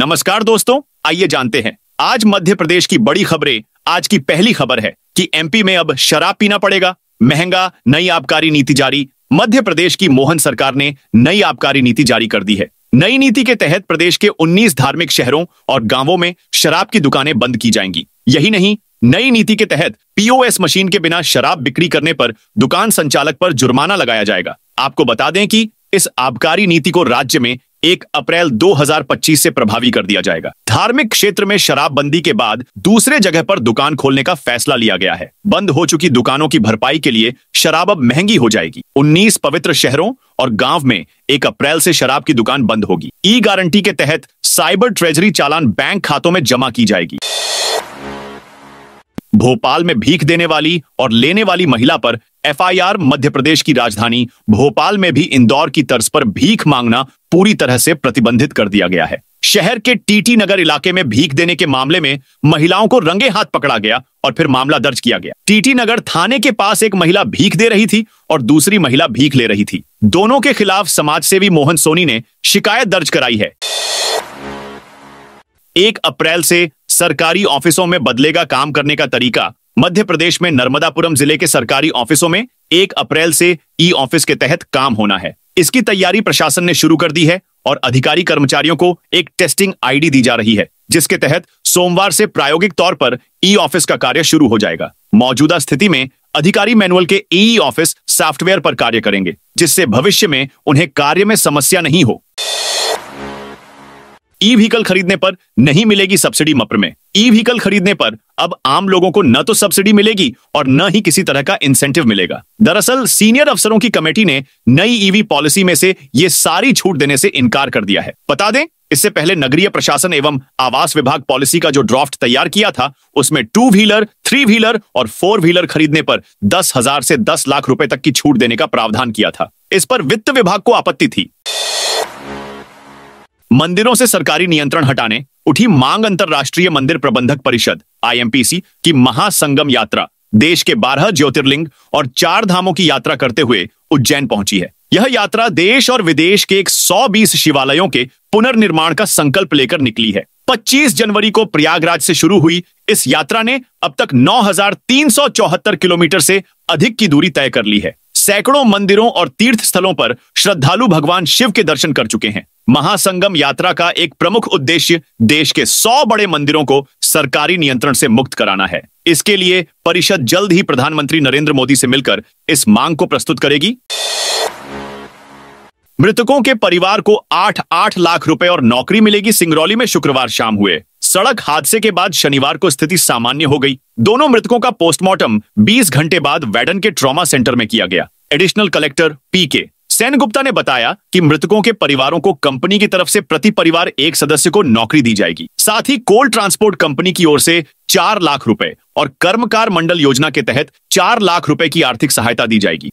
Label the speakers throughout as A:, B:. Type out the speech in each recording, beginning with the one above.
A: नमस्कार दोस्तों, आइए जानते हैं आज मध्य प्रदेश की बड़ी खबरें। आज की पहली खबर है कि एमपी में अब शराब पीना पड़ेगा, महंगा, नई आबकारी नीति जारी। मध्य प्रदेश की मोहन सरकार ने नई आबकारी नीति जारी कर दी है। नई नीति के तहत प्रदेश के 19 धार्मिक शहरों और गांवों में शराब की दुकानें बंद की जाएंगी। यही नहीं, नई नीति के तहत पीओएस मशीन के बिना शराब बिक्री करने पर दुकान संचालक पर जुर्माना लगाया जाएगा। आपको बता दें कि इस आबकारी नीति को राज्य में 1 अप्रैल 2025 से प्रभावी कर दिया जाएगा। धार्मिक क्षेत्र में शराबबंदी के बाद दूसरे जगह पर दुकान खोलने का फैसला लिया गया है। बंद हो चुकी दुकानों की भरपाई के लिए शराब अब महंगी हो जाएगी। 19 पवित्र शहरों और गांव में 1 अप्रैल से शराब की दुकान बंद होगी। ई गारंटी के तहत साइबर ट्रेजरी चालान बैंक खातों में जमा की जाएगी। भोपाल में भीख देने वाली और लेने वाली महिला पर एफआईआर। मध्य प्रदेश की राजधानी भोपाल में भी इंदौर की तर्ज पर भीख मांगना पूरी तरह से प्रतिबंधित कर दिया गया है। शहर के टीटी नगर इलाके में भीख देने के मामले में महिलाओं को रंगे हाथ पकड़ा गया और फिर मामला दर्ज किया गया। टीटी नगर थाने के पास एक महिला भीख दे रही थी और दूसरी महिला भीख ले रही थी। दोनों के खिलाफ समाजसेवी मोहन सोनी ने शिकायत दर्ज कराई है। 1 अप्रैल से सरकारी ऑफिसों में बदलेगा काम करने का तरीका। मध्य प्रदेश में नर्मदापुरम जिले के सरकारी ऑफिसों में 1 अप्रैल से ई ऑफिस के तहत काम होना है। इसकी तैयारी प्रशासन ने शुरू कर दी है और अधिकारी कर्मचारियों को एक टेस्टिंग आईडी दी जा रही है, जिसके तहत सोमवार से प्रायोगिक तौर पर ई ऑफिस का कार्य शुरू हो जाएगा। मौजूदा स्थिति में अधिकारी मैनुअल के ई ऑफिस सॉफ्टवेयर पर कार्य करेंगे, जिससे भविष्य में उन्हें कार्य में समस्या नहीं हो। ई व्हीकल खरीदने पर नहीं मिलेगी सब्सिडी। मप्र में ई व्हीकल खरीदने पर अब आम लोगों को न तो सब्सिडी मिलेगी और न ही किसी तरह का इंसेंटिव मिलेगा। दरअसल सीनियर अफसरों की कमेटी ने नई ईवी पॉलिसी में से ये सारी छूट देने से इनकार कर दिया है। बता दें, इससे पहले नगरीय प्रशासन एवं आवास विभाग पॉलिसी का जो ड्राफ्ट तैयार किया था, उसमें 2 व्हीलर, 3 व्हीलर और 4 व्हीलर खरीदने पर 10,000 से 10 लाख रुपए तक की छूट देने का प्रावधान किया था। इस पर वित्त विभाग को आपत्ति थी। मंदिरों से सरकारी नियंत्रण हटाने उठी मांग। अंतरराष्ट्रीय मंदिर प्रबंधक परिषद आईएमपीसी की महासंगम यात्रा देश के 12 ज्योतिर्लिंग और 4 धामों की यात्रा करते हुए उज्जैन पहुंची है। यह यात्रा देश और विदेश के 120 शिवालयों के पुनर्निर्माण का संकल्प लेकर निकली है। 25 जनवरी को प्रयागराज से शुरू हुई इस यात्रा ने अब तक 9,374 किलोमीटर से अधिक की दूरी तय कर ली है। सैकड़ों मंदिरों और तीर्थ स्थलों पर श्रद्धालु भगवान शिव के दर्शन कर चुके हैं। महासंगम यात्रा का एक प्रमुख उद्देश्य देश के 100 बड़े मंदिरों को सरकारी नियंत्रण से मुक्त कराना है। इसके लिए परिषद जल्द ही प्रधानमंत्री नरेंद्र मोदी से मिलकर इस मांग को प्रस्तुत करेगी। मृतकों के परिवार को 8-8 लाख रुपए और नौकरी मिलेगी। सिंगरौली में शुक्रवार शाम हुए सड़क हादसे के बाद शनिवार को स्थिति सामान्य हो गई। दोनों मृतकों का पोस्टमार्टम 20 घंटे बाद वेडन के ट्रॉमा सेंटर में किया गया। एडिशनल कलेक्टर पीके सेनगुप्ता ने बताया कि मृतकों के परिवारों को कंपनी की तरफ से प्रति परिवार एक सदस्य को नौकरी दी जाएगी। साथ ही कोल ट्रांसपोर्ट कंपनी की ओर से 4 लाख रुपए और कर्मकार मंडल योजना के तहत 4 लाख रुपए की आर्थिक सहायता दी जाएगी।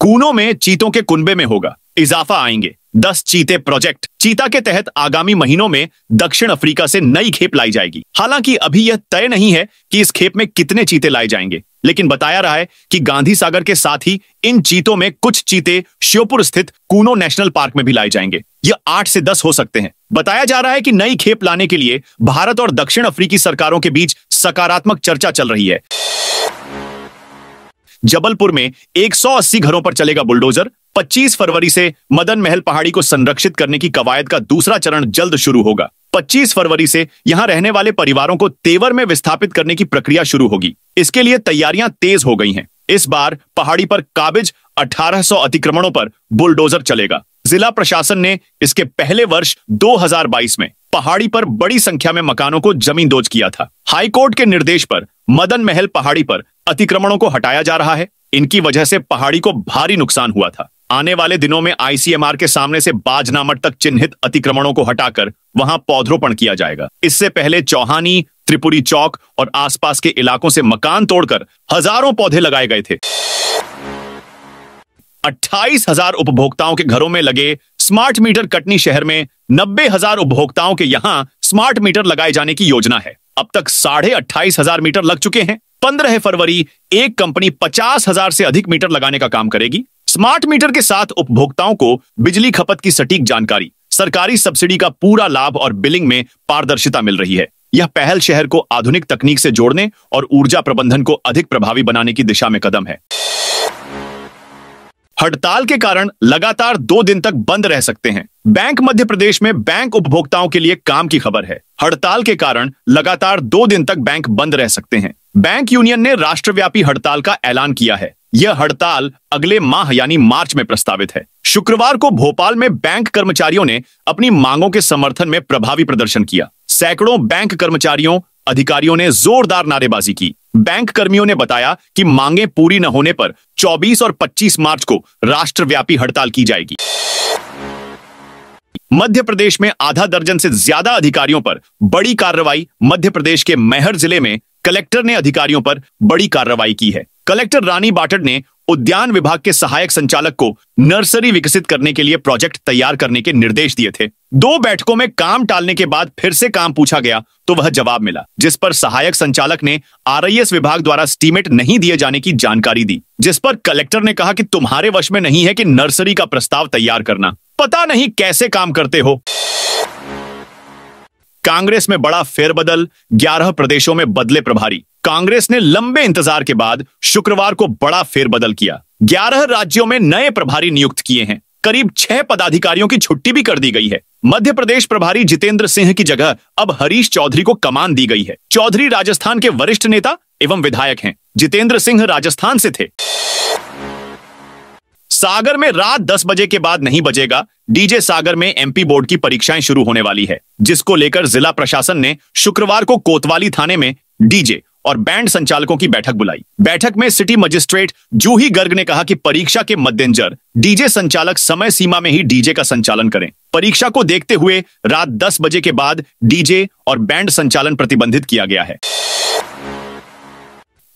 A: कूनो में चीतों के कुनबे में होगा इजाफा। आएंगे 10 चीते प्रोजेक्ट। चीता के तहत आगामी महीनों में दक्षिण अफ्रीका से नई खेप लाई जाएगी। हालांकि अभी यह तय नहीं है कि इस खेप में कितने चीते लाए जाएंगे, लेकिन बताया रहा है कि गांधी सागर के साथ ही इन चीतों में कुछ चीते श्योपुर स्थित कूनो नेशनल पार्क में भी लाए जाएंगे। यह 8 से 10 हो सकते हैं। बताया जा रहा है कि नई खेप लाने के लिए भारत और दक्षिण अफ्रीकी सरकारों के बीच सकारात्मक चर्चा चल रही है। जबलपुर में 180 घरों पर चलेगा बुलडोजर। 25 फरवरी से मदन महल पहाड़ी को संरक्षित करने की कवायद का दूसरा चरण जल्द शुरू होगा। 25 फरवरी से यहां रहने वाले परिवारों को तेवर में विस्थापित करने की प्रक्रिया शुरू होगी। इसके लिए तैयारियां तेज हो गई हैं। इस बार पहाड़ी पर काबिज 1800 अतिक्रमणों पर बुलडोजर चलेगा। जिला प्रशासन ने इसके पहले वर्ष 2022 में पहाड़ी पर बड़ी संख्या में मकानों को जमींदोज किया था। हाईकोर्ट के निर्देश पर मदन महल पहाड़ी पर अतिक्रमणों को हटाया जा रहा है। इनकी वजह से पहाड़ी को भारी नुकसान हुआ था। आने वाले दिनों में आईसीएमआर के सामने से बाजनामठ तक चिन्हित अतिक्रमणों को हटाकर वहां पौधरोपण किया जाएगा। इससे पहले चौहानी, त्रिपुरी चौक और आसपास के इलाकों से मकान तोड़कर हजारों पौधे लगाए गए थे। 28,000 उपभोक्ताओं के घरों में लगे स्मार्ट मीटर। कटनी शहर में 90,000 उपभोक्ताओं के यहां स्मार्ट मीटर लगाए जाने की योजना है। अब तक 28,500 मीटर लग चुके हैं। 15 फरवरी एक कंपनी 50,000 से अधिक मीटर लगाने का काम करेगी। स्मार्ट मीटर के साथ उपभोक्ताओं को बिजली खपत की सटीक जानकारी, सरकारी सब्सिडी का पूरा लाभ और बिलिंग में पारदर्शिता मिल रही है। यह पहल शहर को आधुनिक तकनीक से जोड़ने और ऊर्जा प्रबंधन को अधिक प्रभावी बनाने की दिशा में कदम है। हड़ताल के कारण लगातार 2 दिन तक बंद रह सकते हैं। बैंक मध्य प्रदेश में बैंक उपभोक्ताओं के लिए काम की खबर है। हड़ताल के कारण लगातार 2 दिन तक बैंक बंद रह सकते हैं। बैंक यूनियन ने राष्ट्रव्यापी हड़ताल का ऐलान किया है। यह हड़ताल अगले माह यानी मार्च में प्रस्तावित है। शुक्रवार को भोपाल में बैंक कर्मचारियों ने अपनी मांगों के समर्थन में प्रभावी प्रदर्शन किया। सैकड़ों बैंक कर्मचारियों अधिकारियों ने जोरदार नारेबाजी की। बैंक कर्मियों ने बताया कि मांगें पूरी न होने पर 24 और 25 मार्च को राष्ट्रव्यापी हड़ताल की जाएगी। मध्य प्रदेश में आधा दर्जन से ज्यादा अधिकारियों पर बड़ी कार्रवाई। मध्य प्रदेश के मैहर जिले में कलेक्टर ने अधिकारियों पर बड़ी कार्रवाई की है। कलेक्टर रानी बाटड़ ने उद्यान विभाग के सहायक संचालक को नर्सरी विकसित करने के लिए प्रोजेक्ट तैयार करने के निर्देश दिए थे। 2 बैठकों में काम टालने के बाद फिर से काम पूछा गया तो वह जवाब मिला, जिस पर सहायक संचालक ने RIS विभाग द्वारा स्टीमेट नहीं दिए जाने की जानकारी दी, जिस पर कलेक्टर ने कहा कि तुम्हारे वश में नहीं है कि नर्सरी का प्रस्ताव तैयार करना, पता नहीं कैसे काम करते हो। कांग्रेस में बड़ा फेरबदल, 11 प्रदेशों में बदले प्रभारी। कांग्रेस ने लंबे इंतजार के बाद शुक्रवार को बड़ा फेरबदल किया। 11 राज्यों में नए प्रभारी नियुक्त किए हैं। करीब 6 पदाधिकारियों की छुट्टी भी कर दी गई है। मध्य प्रदेश प्रभारी जितेंद्र सिंह की जगह अब हरीश चौधरी को कमान दी गई है। चौधरी राजस्थान के वरिष्ठ नेता एवं विधायक हैं। जितेंद्र सिंह राजस्थान से थे। सागर में रात 10 बजे के बाद नहीं बजेगा डीजे। सागर में MP बोर्ड की परीक्षाएं शुरू होने वाली है, जिसको लेकर जिला प्रशासन ने शुक्रवार को कोतवाली थाने में डीजे और बैंड संचालकों की बैठक बुलाई। बैठक में सिटी मजिस्ट्रेट जूही गर्ग ने कहा कि परीक्षा के मद्देनजर डीजे संचालक समय सीमा में ही डीजे का संचालन करें। परीक्षा को देखते हुए रात 10 बजे के बाद डीजे और बैंड संचालन प्रतिबंधित किया गया है।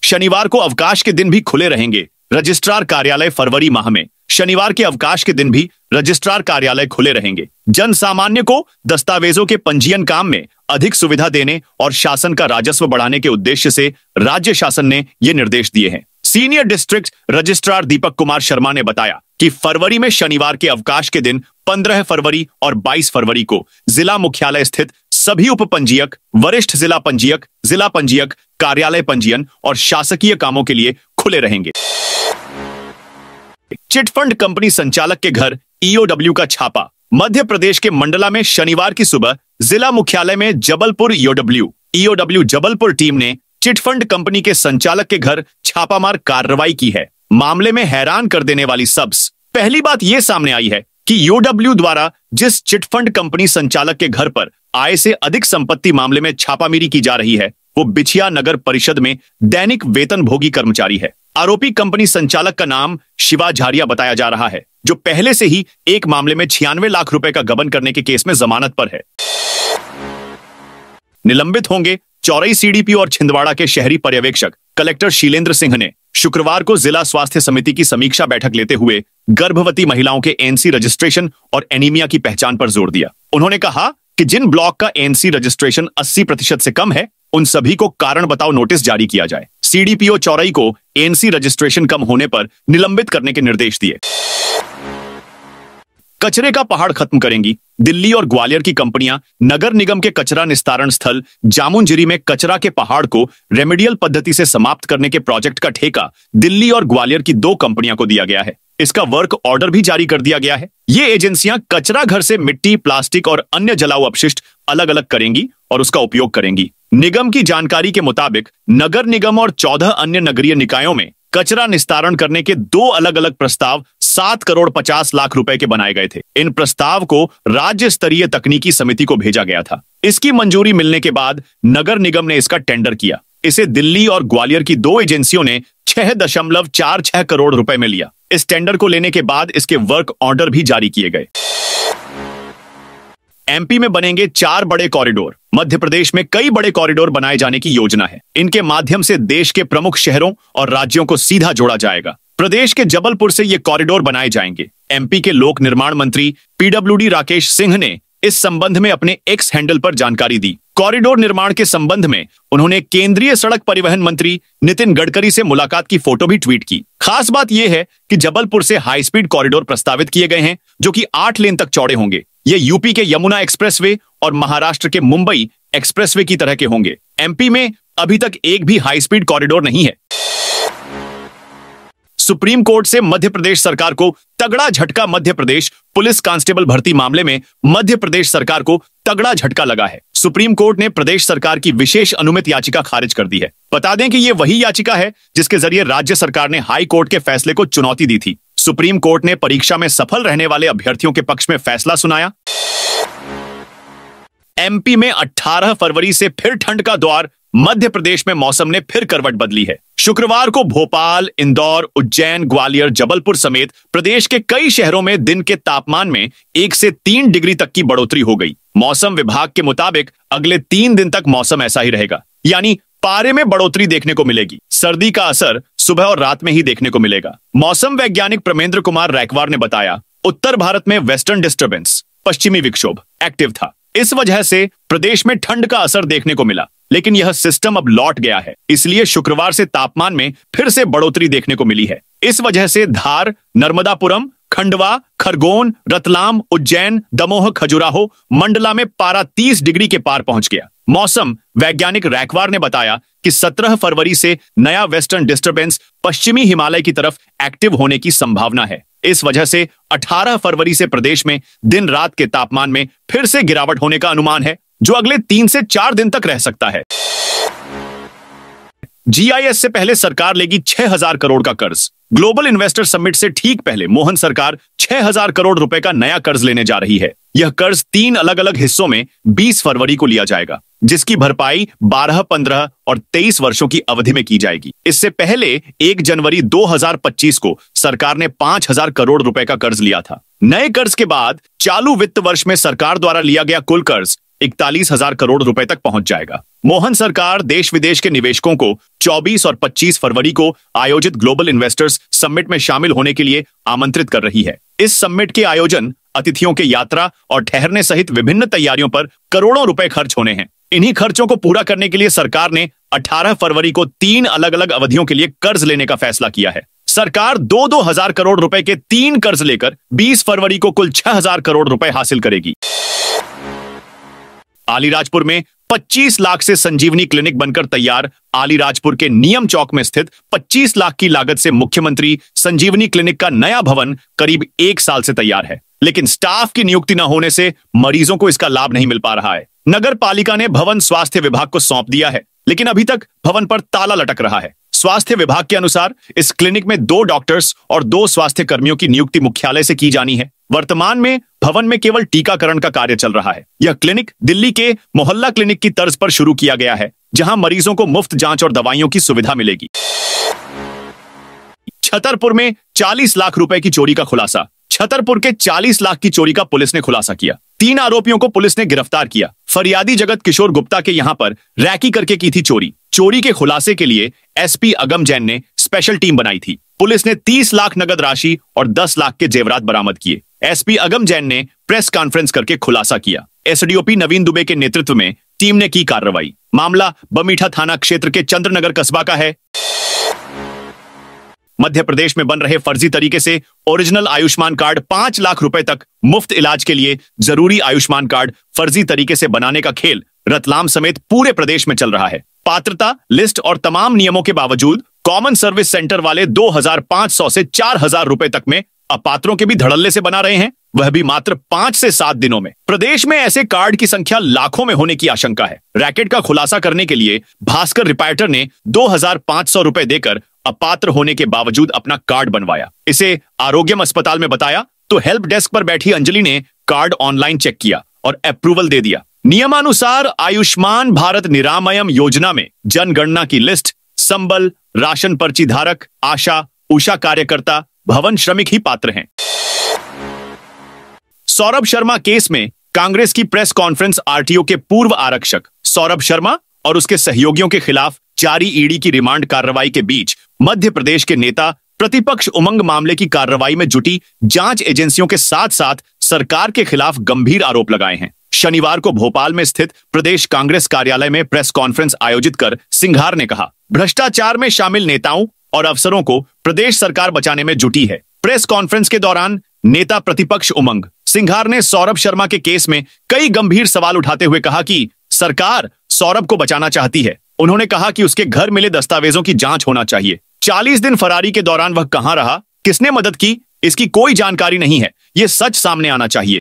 A: शनिवार को अवकाश के दिन भी खुले रहेंगे रजिस्ट्रार कार्यालय। फरवरी माह में शनिवार के अवकाश के दिन भी रजिस्ट्रार कार्यालय खुले रहेंगे। जन सामान्य को दस्तावेजों के पंजीयन काम में अधिक सुविधा देने और शासन का राजस्व बढ़ाने के उद्देश्य से राज्य शासन ने ये निर्देश दिए हैं। Senior district registrar Deepak Kumar Sharma ने बताया कि फरवरी में शनिवार के अवकाश के दिन 15 फरवरी और 22 फरवरी को जिला मुख्यालय स्थित सभी उप पंजीयक, वरिष्ठ जिला पंजीयक, कार्यालय पंजीयन और शासकीय कामों के लिए खुले रहेंगे। चिटफंड कंपनी संचालक के घर EOW का छापा। मध्य प्रदेश के मंडला में शनिवार की सुबह जिला मुख्यालय में जबलपुर EOW जबलपुर टीम ने चिटफंड कंपनी के संचालक के घर छापामार कार्रवाई की है। मामले में हैरान कर देने वाली पहली बात यह सामने आई है कि EOW द्वारा जिस चिटफंड कंपनी संचालक के घर पर आय से अधिक संपत्ति मामले में छापामारी की जा रही है, वो बिछिया नगर परिषद में दैनिक वेतन भोगी कर्मचारी है। आरोपी कंपनी संचालक का नाम शिवा झारिया बताया जा रहा है, जो पहले से ही एक मामले में 96 लाख रुपए का गबन करने के केस में जमानत पर है। निलंबित होंगे चौरई CDPO और छिंदवाड़ा के शहरी पर्यवेक्षक। कलेक्टर शीलेंद्र सिंह ने शुक्रवार को जिला स्वास्थ्य समिति की समीक्षा बैठक लेते हुए गर्भवती महिलाओं के ANC रजिस्ट्रेशन और एनीमिया की पहचान पर जोर दिया। उन्होंने कहा कि जिन ब्लॉक का ANC रजिस्ट्रेशन 80% से कम है, उन सभी को कारण बताओ नोटिस जारी किया जाए। CDPO चौरई को ANC रजिस्ट्रेशन कम होने पर निलंबित करने के निर्देश दिए। कचरे का पहाड़ खत्म करेंगी। दिल्ली और ग्वालियर की कंपनियां नगर निगम के कचरा निस्तारण स्थल जामुनजिरी में कचरा के पहाड़ को रेमेडियल पद्धति से समाप्त करने के प्रोजेक्ट का ठेका दिल्ली और ग्वालियर की 2 कंपनियों को दिया गया है। इसका वर्क ऑर्डर भी जारी कर दिया गया है। ये एजेंसियां कचरा घर से मिट्टी, प्लास्टिक और अन्य जलाऊ अपशिष्ट अलग अलग करेंगी और उसका उपयोग करेंगी। निगम की जानकारी के मुताबिक नगर निगम और 14 अन्य नगरीय निकायों में कचरा निस्तारण करने के 2 अलग अलग प्रस्ताव 7 करोड़ 50 लाख रुपए के बनाए गए थे। इन प्रस्ताव को राज्य स्तरीय तकनीकी समिति को भेजा गया था। इसकी मंजूरी मिलने के बाद नगर निगम ने इसका टेंडर किया। इसे दिल्ली और ग्वालियर की 2 एजेंसियों ने 6.46 करोड़ रुपए में लिया। इस टेंडर को लेने के बाद इसके वर्क ऑर्डर भी जारी किए गए। MP में बनेंगे 4 बड़े कॉरिडोर। मध्य प्रदेश में कई बड़े कॉरिडोर बनाए जाने की योजना है। इनके माध्यम से देश के प्रमुख शहरों और राज्यों को सीधा जोड़ा जाएगा। प्रदेश के जबलपुर से ये कॉरिडोर बनाए जाएंगे। MP के लोक निर्माण मंत्री PWD राकेश सिंह ने इस संबंध में अपने X हैंडल पर जानकारी दी। कॉरिडोर निर्माण के संबंध में उन्होंने केंद्रीय सड़क परिवहन मंत्री नितिन गडकरी से मुलाकात की फोटो भी ट्वीट की। खास बात यह है कि जबलपुर से हाई स्पीड कॉरिडोर प्रस्तावित किए गए हैं, जो कि 8 लेन तक चौड़े होंगे। ये यूपी के यमुना एक्सप्रेसवे और महाराष्ट्र के मुंबई एक्सप्रेसवे की तरह के होंगे। एमपी में अभी तक एक भी हाई स्पीड कॉरिडोर नहीं है। सुप्रीम कोर्ट से मध्य प्रदेश सरकार को तगड़ा झटका। मध्य प्रदेश पुलिस कांस्टेबल भर्ती मामले में मध्य प्रदेश सरकार को तगड़ा झटका लगा है। सुप्रीम कोर्ट ने प्रदेश सरकार की विशेष अनुमति याचिका खारिज कर दी है। बता दें कि यह वही याचिका है जिसके जरिए राज्य सरकार ने हाई कोर्ट के फैसले को चुनौती दी थी। सुप्रीम कोर्ट ने परीक्षा में सफल रहने वाले अभ्यर्थियों के पक्ष में फैसला सुनाया। एमपी में 18 फरवरी से फिर ठंड का दौर। मध्य प्रदेश में मौसम ने फिर करवट बदली है। शुक्रवार को भोपाल, इंदौर, उज्जैन, ग्वालियर, जबलपुर समेत प्रदेश के कई शहरों में दिन के तापमान में 1 से 3 डिग्री तक की बढ़ोतरी हो गई। मौसम विभाग के मुताबिक अगले 3 दिन तक मौसम ऐसा ही रहेगा, यानी पारे में बढ़ोतरी देखने को मिलेगी। सर्दी का असर सुबह और रात में ही देखने को मिलेगा। मौसम वैज्ञानिक प्रमेंद्र कुमार रैकवार ने बताया, उत्तर भारत में वेस्टर्न डिस्टर्बेंस, पश्चिमी विक्षोभ एक्टिव था। इस वजह से प्रदेश में ठंड का असर देखने को मिला, लेकिन यह सिस्टम अब लौट गया है। इसलिए शुक्रवार से तापमान में फिर से बढ़ोतरी देखने को मिली है। इस वजह से धार, नर्मदापुरम, खंडवा, खरगोन, रतलाम, उज्जैन, दमोह, खजुराहो, मंडला में पारा 30 डिग्री के पार पहुंच गया। मौसम वैज्ञानिक रैकवार ने बताया कि 17 फरवरी से नया वेस्टर्न डिस्टर्बेंस पश्चिमी हिमालय की तरफ एक्टिव होने की संभावना है। इस वजह से 18 फरवरी से प्रदेश में दिन रात के तापमान में फिर से गिरावट होने का अनुमान है, जो अगले 3 से 4 दिन तक रह सकता है। जीआईएस से पहले सरकार लेगी 6,000 करोड़ का कर्ज। ग्लोबल इन्वेस्टर समिट से ठीक पहले मोहन सरकार 6,000 करोड़ रुपए का नया कर्ज लेने जा रही है। यह कर्ज 3 अलग अलग हिस्सों में 20 फरवरी को लिया जाएगा, जिसकी भरपाई 12, 15 और 23 वर्षों की अवधि में की जाएगी। इससे पहले 1 जनवरी 2025 को सरकार ने 5,000 करोड़ रुपए का कर्ज लिया था। नए कर्ज के बाद चालू वित्त वर्ष में सरकार द्वारा लिया गया कुल कर्ज 41,000 करोड़ रुपए तक पहुंच जाएगा। मोहन सरकार देश विदेश के निवेशकों को 24 और 25 फरवरी को आयोजित ग्लोबल इन्वेस्टर्स समिट में शामिल होने के लिए आमंत्रित कर रही है। इस समिट के आयोजन, अतिथियों के यात्रा और ठहरने सहित विभिन्न तैयारियों पर करोड़ों रुपए खर्च होने हैं। इन्हीं खर्चों को पूरा करने के लिए सरकार ने 18 फरवरी को 3 अलग अलग अवधियों के लिए कर्ज लेने का फैसला किया है। सरकार 2-2 हजार करोड़ रुपए के 3 कर्ज लेकर 20 फरवरी को कुल 6,000 करोड़ रुपए हासिल करेगी। अलीराजपुर में 25 लाख से संजीवनी क्लिनिक बनकर तैयार। अलीराजपुर के नियम चौक में स्थित 25 लाख की लागत से मुख्यमंत्री संजीवनी क्लिनिक का नया भवन करीब 1 साल से तैयार है, लेकिन स्टाफ की नियुक्ति न होने से मरीजों को इसका लाभ नहीं मिल पा रहा है। नगर पालिका ने भवन स्वास्थ्य विभाग को सौंप दिया है, लेकिन अभी तक भवन पर ताला लटक रहा है। स्वास्थ्य विभाग के अनुसार इस क्लिनिक में 2 डॉक्टर्स और 2 स्वास्थ्य कर्मियों की नियुक्ति मुख्यालय से की जानी है। वर्तमान में भवन में केवल टीकाकरण का कार्य चल रहा है। यह क्लिनिक दिल्ली के मोहल्ला क्लिनिक की तर्ज पर शुरू किया गया है, जहां मरीजों को मुफ्त जांच और दवाइयों की सुविधा मिलेगी। छतरपुर में 40 लाख रुपए की चोरी का खुलासा। छतरपुर के 40 लाख की चोरी का पुलिस ने खुलासा किया। 3 आरोपियों को पुलिस ने गिरफ्तार किया। फरियादी जगत किशोर गुप्ता के यहां पर रैकी करके की थी चोरी। चोरी के खुलासे के लिए एसपी अगम जैन ने स्पेशल टीम बनाई थी। पुलिस ने 30 लाख नगद राशि और 10 लाख के जेवरात बरामद किए। एसपी अगम जैन ने प्रेस कॉन्फ्रेंस करके खुलासा किया। एसडीओपी नवीन दुबे के नेतृत्व में टीम ने की कार्रवाई। मामला बमीठा थाना क्षेत्र के चंद्रनगर कस्बा का है। मध्य प्रदेश में बन रहे फर्जी तरीके से ओरिजिनल आयुष्मान कार्ड 5 लाख रुपए तक मुफ्त इलाज के लिए जरूरी आयुष्मान कार्ड फर्जी तरीके से बनाने का खेल रतलाम समेत पूरे प्रदेश में चल रहा है। पात्रता लिस्ट और तमाम नियमों के बावजूद कॉमन सर्विस सेंटर वाले 2,500 से 4,000 रुपए तक में अपात्रों के भी धड़ल्ले से बना रहे हैं, वह भी मात्र 5 से 7 दिनों में। प्रदेश में ऐसे कार्ड की संख्या लाखों में होने की आशंका है। रैकेट का खुलासा करने के लिए भास्कर रिपायटर ने 2,500 रुपए देकर अपात्र होने के बावजूद अपना कार्ड बनवाया। इसे आरोग्यम अस्पताल में बताया तो हेल्प डेस्क पर बैठी अंजलि ने कार्ड ऑनलाइन चेक किया और अप्रूवल दे दिया। नियमानुसार आयुष्मान भारत निरामयम योजना में जनगणना की लिस्ट संबल, राशन पर्ची धारक, आशा, उषा कार्यकर्ता, भवन श्रमिक ही पात्र हैं। सौरभ शर्मा केस में कांग्रेस की प्रेस कॉन्फ्रेंस। आरटीओ के पूर्व आरक्षक सौरभ शर्मा और उसके सहयोगियों के खिलाफ जारी ईडी की रिमांड कार्रवाई के बीच मध्य प्रदेश के नेता प्रतिपक्ष उमंग मामले की कार्रवाई में जुटी जांच एजेंसियों के साथ साथ सरकार के खिलाफ गंभीर आरोप लगाए हैं। शनिवार को भोपाल में स्थित प्रदेश कांग्रेस कार्यालय में प्रेस कॉन्फ्रेंस आयोजित कर सिंघार ने कहा, भ्रष्टाचार में शामिल नेताओं और अफसरों को प्रदेश सरकार बचाने में जुटी है। प्रेस कॉन्फ्रेंस के दौरान नेता प्रतिपक्ष उमंग सिंघार ने सौरभ शर्मा के केस में कई गंभीर सवाल उठाते हुए कहा कि सरकार सौरभ को बचाना चाहती है। उन्होंने कहा कि उसके घर मिले दस्तावेजों की जांच होना चाहिए। 40 दिन फरारी के दौरान वह कहां रहा, किसने मदद की, इसकी कोई जानकारी नहीं है। यह सच सामने आना चाहिए।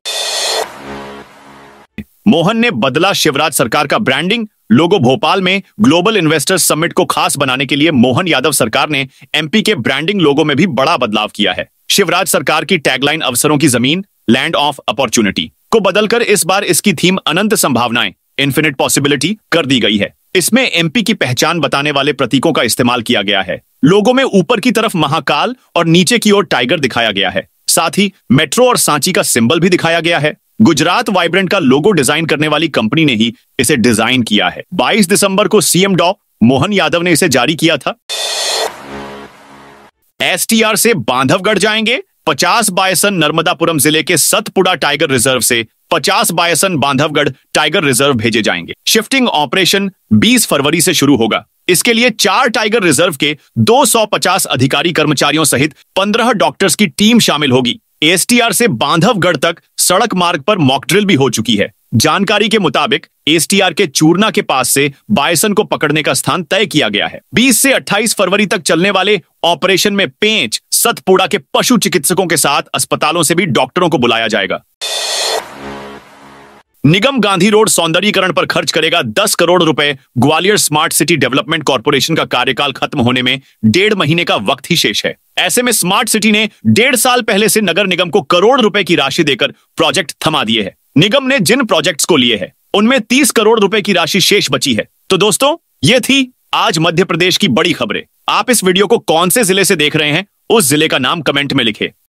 A: मोहन ने बदला शिवराज सरकार का ब्रांडिंग लोगो। भोपाल में ग्लोबल इन्वेस्टर्स समिट को खास बनाने के लिए मोहन यादव सरकार ने एमपी के ब्रांडिंग लोगो में भी बड़ा बदलाव किया है। शिवराज सरकार की टैगलाइन अवसरों की जमीन, लैंड ऑफ अपॉर्चुनिटी को बदलकर इस बार इसकी थीम अनंत संभावनाएं, इन्फिनिट पॉसिबिलिटी कर दी गई है। इसमें एमपी की पहचान बताने वाले प्रतीकों का इस्तेमाल किया गया है। लोगो में ऊपर की तरफ महाकाल और नीचे की ओर टाइगर दिखाया गया है। साथ ही मेट्रो और सांची का सिंबल भी दिखाया गया है। गुजरात वाइब्रेंट का लोगो डिजाइन करने वाली कंपनी ने ही इसे डिजाइन किया है। 22 दिसंबर को सीएम डॉ मोहन यादव ने इसे जारी किया था। एसटीआर से बांधवगढ़ जाएंगे 50 बायसन। नर्मदापुरम जिले के सतपुड़ा टाइगर रिजर्व से 50 बायसन बांधवगढ़ टाइगर रिजर्व भेजे जाएंगे। शिफ्टिंग ऑपरेशन 20 फरवरी से शुरू होगा। इसके लिए 4 टाइगर रिजर्व के 250 अधिकारी कर्मचारियों सहित 15 डॉक्टर्स की टीम शामिल होगी। एसटीआर से बांधवगढ़ तक सड़क मार्ग पर मॉक ड्रिल भी हो चुकी है। जानकारी के मुताबिक एसटीआर के चूरना के पास से बायसन को पकड़ने का स्थान तय किया गया है। 20 से 28 फरवरी तक चलने वाले ऑपरेशन में पेंच, सतपुड़ा के पशु चिकित्सकों के साथ अस्पतालों से भी डॉक्टरों को बुलाया जाएगा। निगम गांधी रोड सौंदर्यीकरण पर खर्च करेगा 10 करोड़ रुपए। Gwalior smart city development corporation का कार्यकाल खत्म होने में 1.5 महीने का वक्त ही शेष है। ऐसे में स्मार्ट सिटी ने 1.5 साल पहले से नगर निगम को करोड़ रुपए की राशि देकर प्रोजेक्ट थमा दिए हैं। निगम ने जिन प्रोजेक्ट्स को लिए हैं उनमें 30 करोड़ रुपए की राशि शेष बची है। तो दोस्तों, ये थी आज मध्य प्रदेश की बड़ी खबरें। आप इस वीडियो को कौन से जिले से देख रहे हैं, उस जिले का नाम कमेंट में लिखें।